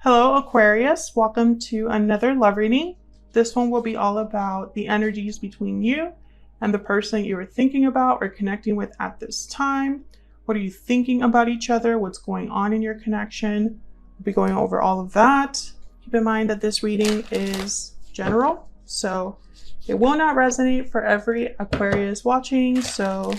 Hello, Aquarius. Welcome to another love reading. This one will be all about the energies between you and the person you are thinking about or connecting with at this time. What are you thinking about each other? What's going on in your connection? We'll be going over all of that. Keep in mind that this reading is general, so it will not resonate for every Aquarius watching. So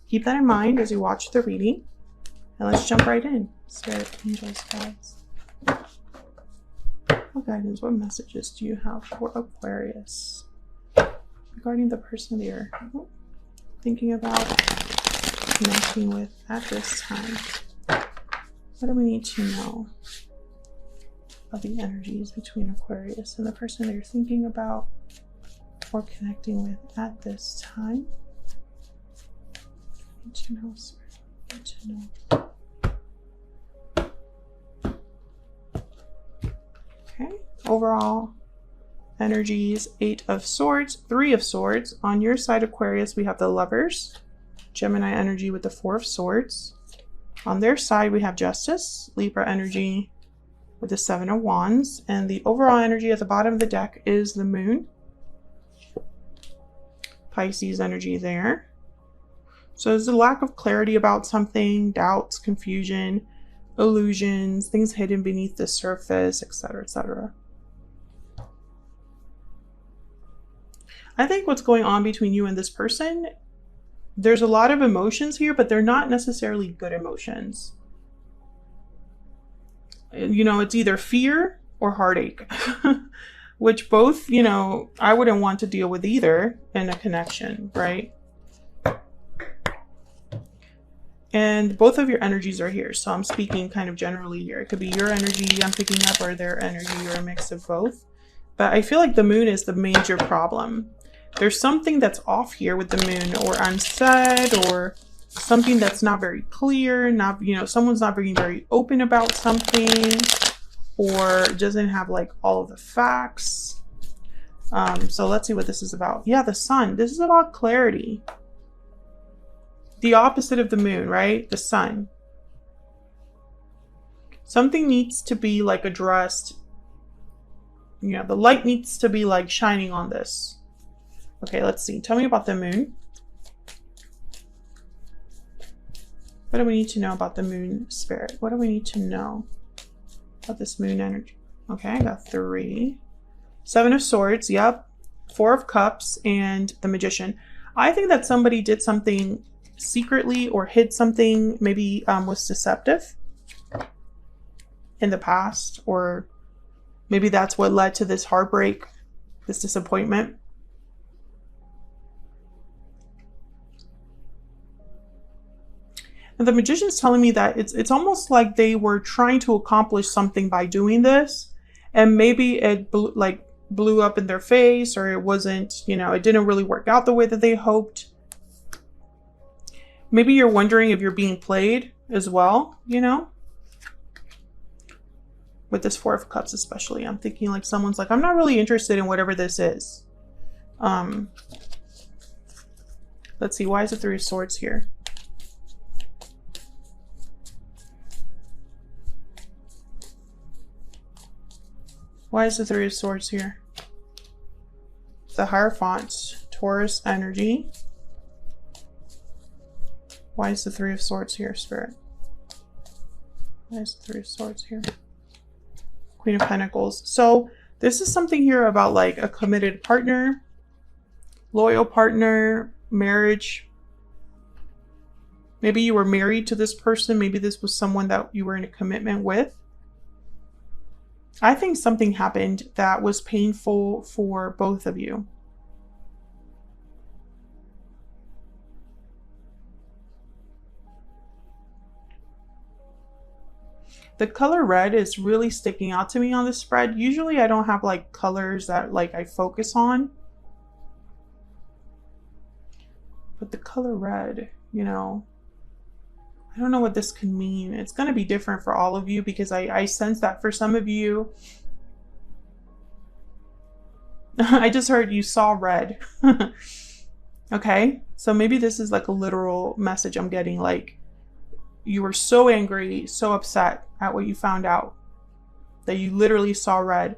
keep that in mind as you watch the reading. And let's jump right in. Spirit, angels, guides. What guidance, what messages do you have for Aquarius regarding the person they're thinking about connecting with at this time? What do we need to know about the energies between Aquarius and the person they're thinking about or connecting with at this time? Need to know, Spirit. Need to know. Okay, overall energies, 8 of Swords, 3 of Swords. On your side, Aquarius, we have the Lovers, Gemini energy with the 4 of Swords. On their side, we have Justice, Libra energy with the 7 of Wands. And the overall energy at the bottom of the deck is the Moon. Pisces energy there. So there's a lack of clarity about something, doubts, confusion, illusions, things hidden beneath the surface, etc., etc. I think what's going on between you and this person, there's a lot of emotions here, but they're not necessarily good emotions. You know, it's either fear or heartache, which both, you know, I wouldn't want to deal with either in a connection, right? And both of your energies are here. So I'm speaking kind of generally here. It could be your energy I'm picking up or their energy or a mix of both. But I feel like the moon is the major problem. There's something that's off here with the moon or unsaid or something that's not very clear. Not, you know, someone's not being very open about something or doesn't have like all of the facts. So let's see what this is about. Yeah, the sun. This is about clarity. The opposite of the moon, right? The sun. Something needs to be like addressed. You know, the light needs to be like shining on this. Okay, let's see. Tell me about the moon. What do we need to know about the moon, Spirit? What do we need to know about this moon energy? Okay, I got 3. 7 of Swords, yep. 4 of Cups and the Magician. I think that somebody did something secretly or hid something, maybe was deceptive in the past, or maybe that's what led to this heartbreak, this disappointment. And the Magician's telling me that it's almost like they were trying to accomplish something by doing this, and maybe it blew up in their face, or it wasn't, you know, it didn't really work out the way that they hoped. Maybe you're wondering if you're being played as well, you know? With this 4 of Cups especially. I'm thinking like someone's like, I'm not really interested in whatever this is. Let's see, why is the 3 of Swords here? Why is the 3 of Swords here? The Hierophant, Taurus energy. Why is the 3 of Swords here, Spirit? Why is the 3 of Swords here? Queen of Pentacles. So this is something here about like a committed partner, loyal partner, marriage. Maybe you were married to this person. Maybe this was someone that you were in a commitment with. I think something happened that was painful for both of you. The color red is really sticking out to me on this spread. Usually I don't have like colors that like I focus on. But the color red, you know, I don't know what this can mean. It's going to be different for all of you because I sense that for some of you. I just heard you saw red. Okay, so maybe this is like a literal message I'm getting, like you were so angry, so upset at what you found out. that you literally saw red.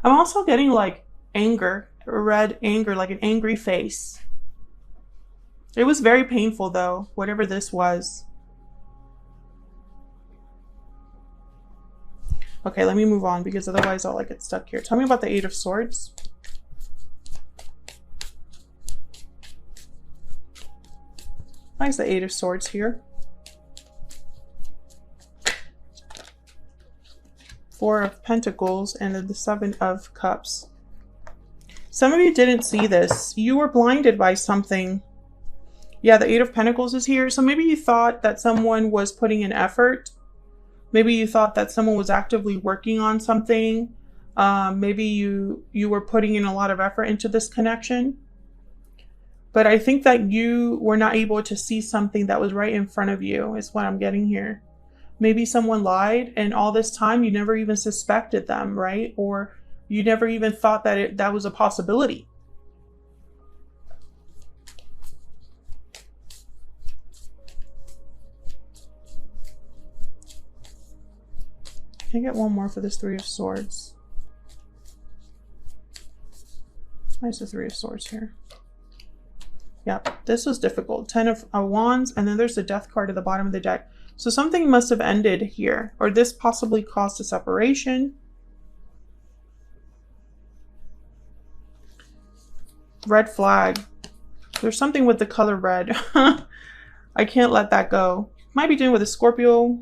I'm also getting like anger, red anger, like an angry face. It was very painful though, whatever this was. Okay, let me move on because otherwise I'll like get stuck here. Tell me about the Eight of Swords. Why is the Eight of Swords here? Four of Pentacles and then the Seven of Cups. Some of you didn't see this. You were blinded by something. Yeah, the Eight of Pentacles is here. So maybe you thought that someone was putting in effort. Maybe you thought that someone was actively working on something. Maybe you were putting in a lot of effort into this connection. But I think that you were not able to see something that was right in front of you is what I'm getting here. Maybe someone lied and all this time you never even suspected them, right? Or you never even thought that that was a possibility. Can I get one more for this Three of Swords? Why is the Three of Swords here? Yep, this was difficult. 10 of Wands, and then there's the Death card at the bottom of the deck. So something must have ended here, or this possibly caused a separation. Red flag. There's something with the color red. I can't let that go. Might be dealing with a Scorpio.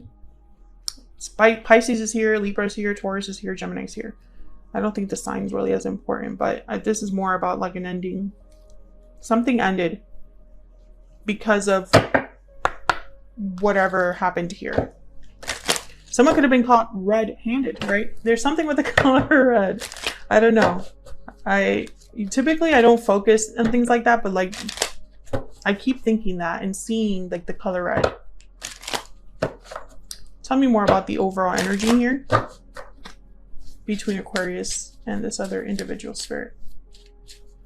Pisces is here, Libra is here, Taurus is here, Gemini is here. I don't think the sign's really as important, but this is more about like an ending. Something ended because of whatever happened here. Someone could have been caught red-handed, right? There's something with the color red. I don't know. Typically I don't focus on things like that, but like I keep thinking that and seeing like the color red. Tell me more about the overall energy here between Aquarius and this other individual spirit.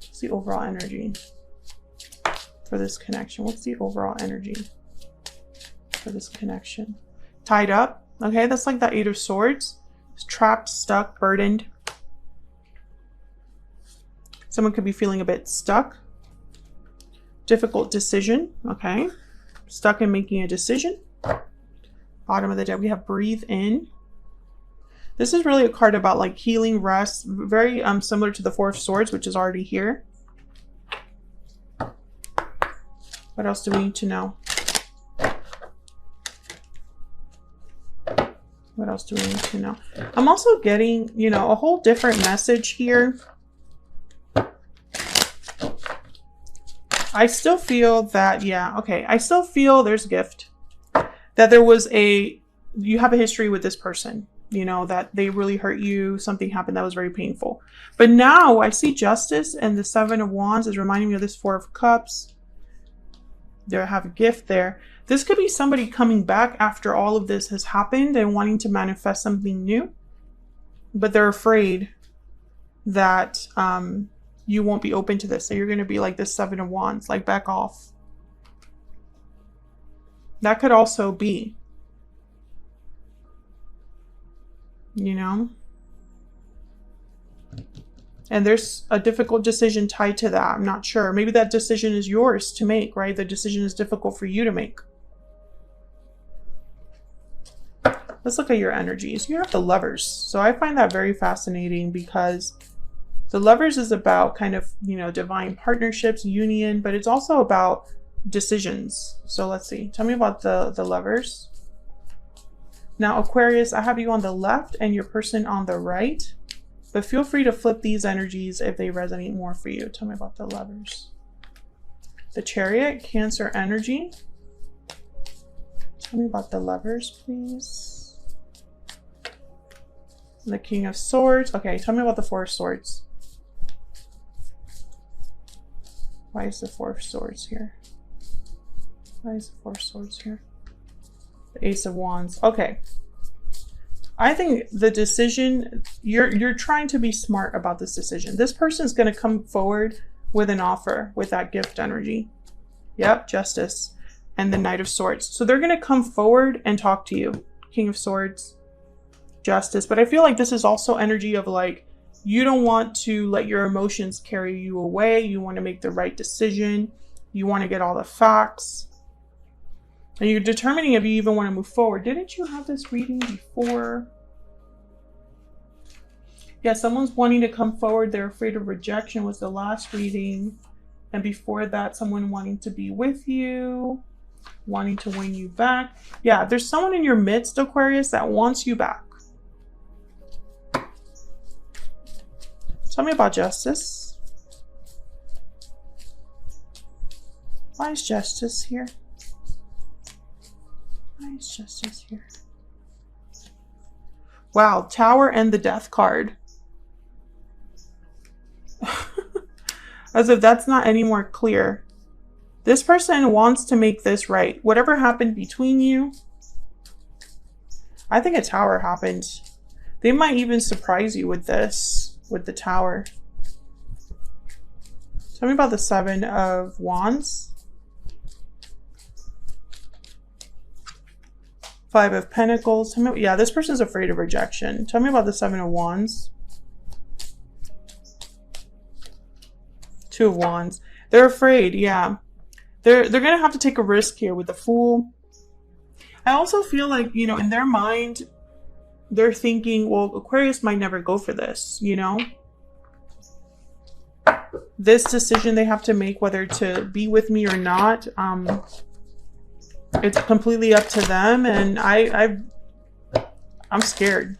What's the overall energy for this connection? What's the overall energy for this connection? Tied up. Okay, that's like that Eight of Swords. It's trapped, stuck, burdened. Someone could be feeling a bit stuck. Difficult decision. Okay. Stuck in making a decision. Bottom of the deck, we have breathe in. This is really a card about like healing, rest, very similar to the Four of Swords, which is already here. What else do we need to know? What else do we need to know? I'm also getting, you know, a whole different message here. I still feel that, yeah, okay. I still feel there's a gift. That there was you have a history with this person, you know, that they really hurt you. Something happened that was very painful. But now I see justice, and the Seven of Wands is reminding me of this Four of Cups. There I have a gift there. This could be somebody coming back after all of this has happened and wanting to manifest something new. But they're afraid that you won't be open to this. So you're going to be like this Seven of Wands, like back off. That could also be, you know, and there's a difficult decision tied to that. I'm not sure. Maybe that decision is yours to make, right? The decision is difficult for you to make. Let's look at your energies. You have the Lovers. So I find that very fascinating because the Lovers is about kind of, you know, divine partnerships, union, but it's also about decisions. So let's see. Tell me about the Lovers. Now, Aquarius, I have you on the left and your person on the right. But feel free to flip these energies if they resonate more for you. Tell me about the Lovers. The Chariot, Cancer energy. Tell me about the Lovers, please. The King of Swords. Okay, tell me about the Four of Swords. Why is the Four of Swords here? Why is the Four of Swords here? The Ace of Wands. Okay. I think the decision, you're trying to be smart about this decision. This person is going to come forward with an offer with that gift energy. Yep, Justice. And the Knight of Swords. So they're going to come forward and talk to you. King of Swords. Justice. But I feel like this is also energy of like, you don't want to let your emotions carry you away. You want to make the right decision. You want to get all the facts. And you're determining if you even want to move forward. Didn't you have this reading before? Yeah, someone's wanting to come forward. They're afraid of rejection was the last reading. And before that, someone wanting to be with you, wanting to win you back. Yeah, there's someone in your midst, Aquarius, that wants you back. Tell me about Justice. Why is Justice here? Why is Justice here? Wow, Tower and the Death card. As if that's not any more clear. This person wants to make this right. Whatever happened between you, I think a Tower happened. They might even surprise you with this, with the Tower. Tell me about the Seven of Wands. Five of Pentacles. Tell me, yeah, this person's afraid of rejection. Tell me about the Seven of Wands. Two of Wands. They're afraid, yeah. They're gonna have to take a risk here with the Fool. I also feel like, you know, in their mind, they're thinking, well, Aquarius might never go for this, you know? This decision they have to make, whether to be with me or not, it's completely up to them, and I'm scared.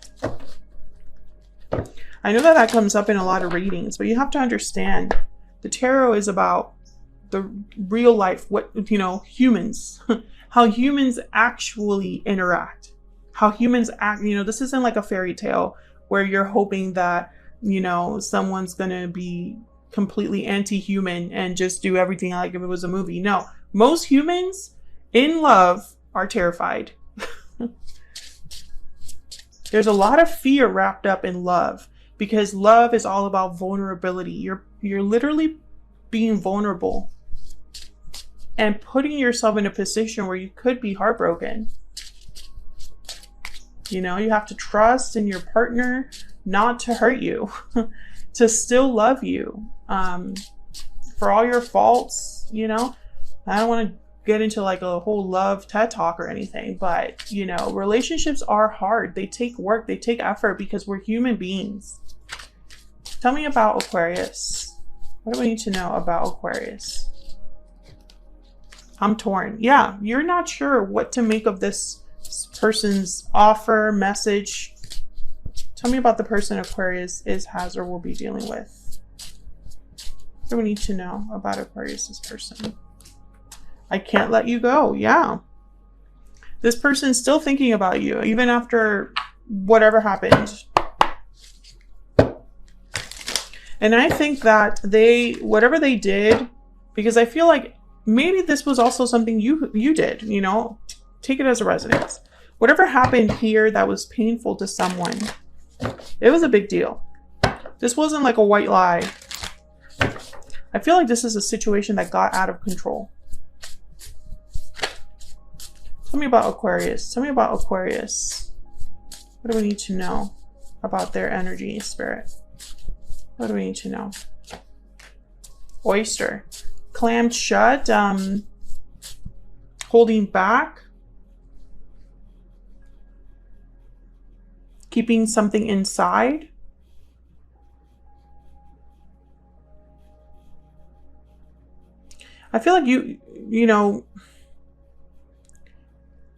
I know that comes up in a lot of readings, but you have to understand, the tarot is about the real life, what, you know, humans, how humans actually interact, how humans act. You know, this isn't like a fairy tale where you're hoping that, you know, someone's gonna be completely anti-human and just do everything like if it was a movie. No, most humans in love are terrified. There's a lot of fear wrapped up in love, because love is all about vulnerability. You're literally being vulnerable and putting yourself in a position where you could be heartbroken. You know, you have to trust in your partner not to hurt you, to still love you, for all your faults. You know, I don't want to get into like a whole love TED talk or anything, but you know, relationships are hard. They take work, they take effort, because we're human beings. Tell me about Aquarius. What do we need to know about Aquarius? I'm torn. Yeah, you're not sure what to make of this person's offer, message. Tell me about the person Aquarius is, has, or will be dealing with. What do we need to know about Aquarius's person? I can't let you go. Yeah. This person's still thinking about you, even after whatever happened. And I think that whatever they did, because I feel like maybe this was also something you did, you know, take it as a resonance. Whatever happened here that was painful to someone, it was a big deal. This wasn't like a white lie. I feel like this is a situation that got out of control. Tell me about Aquarius. Tell me about Aquarius. What do we need to know about their energy, spirit? What do we need to know? Oyster. Clammed shut. Holding back. Keeping something inside. I feel like you know,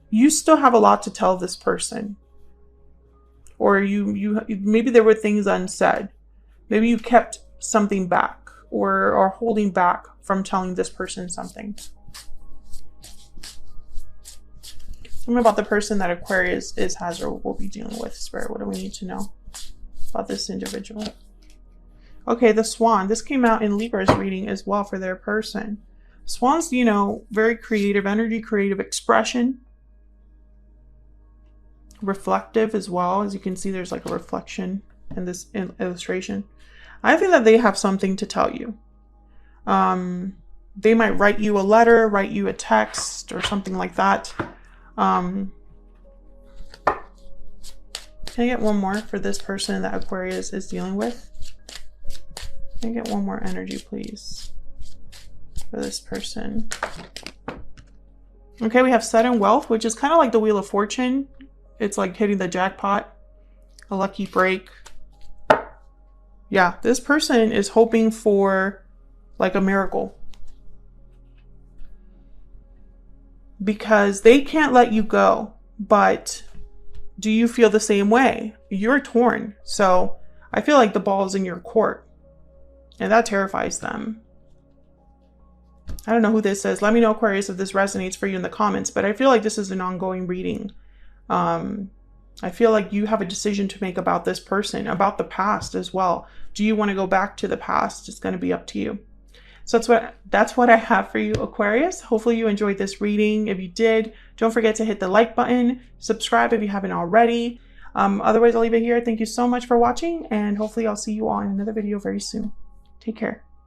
you still have a lot to tell this person. Or you maybe there were things unsaid. Maybe you kept something back, or are holding back from telling this person something. Tell me about the person that Aquarius is, has, or will be dealing with, spirit. What do we need to know about this individual? Okay, the Swan. This came out in Libra's reading as well for their person. Swans, you know, very creative energy, creative expression. Reflective as well. As you can see, there's like a reflection in this illustration. I think that they have something to tell you. They might write you a letter, write you a text, or something like that. Can I get one more for this person that Aquarius is dealing with? Can I get one more energy, please, for this person? Okay, we have sudden wealth, which is kind of like the Wheel of Fortune. It's like hitting the jackpot, a lucky break. Yeah, this person is hoping for like a miracle, because they can't let you go. But do you feel the same way? You're torn. So I feel like the ball is in your court, and that terrifies them. I don't know who this is. Let me know, Aquarius, if this resonates for you in the comments, but I feel like this is an ongoing reading. I feel like you have a decision to make about this person, about the past as well. Do you want to go back to the past? It's going to be up to you. So that's what I have for you, Aquarius. Hopefully you enjoyed this reading. If you did, don't forget to hit the like button, subscribe if you haven't already. Otherwise, I'll leave it here. Thank you so much for watching, and hopefully I'll see you all in another video very soon. Take care.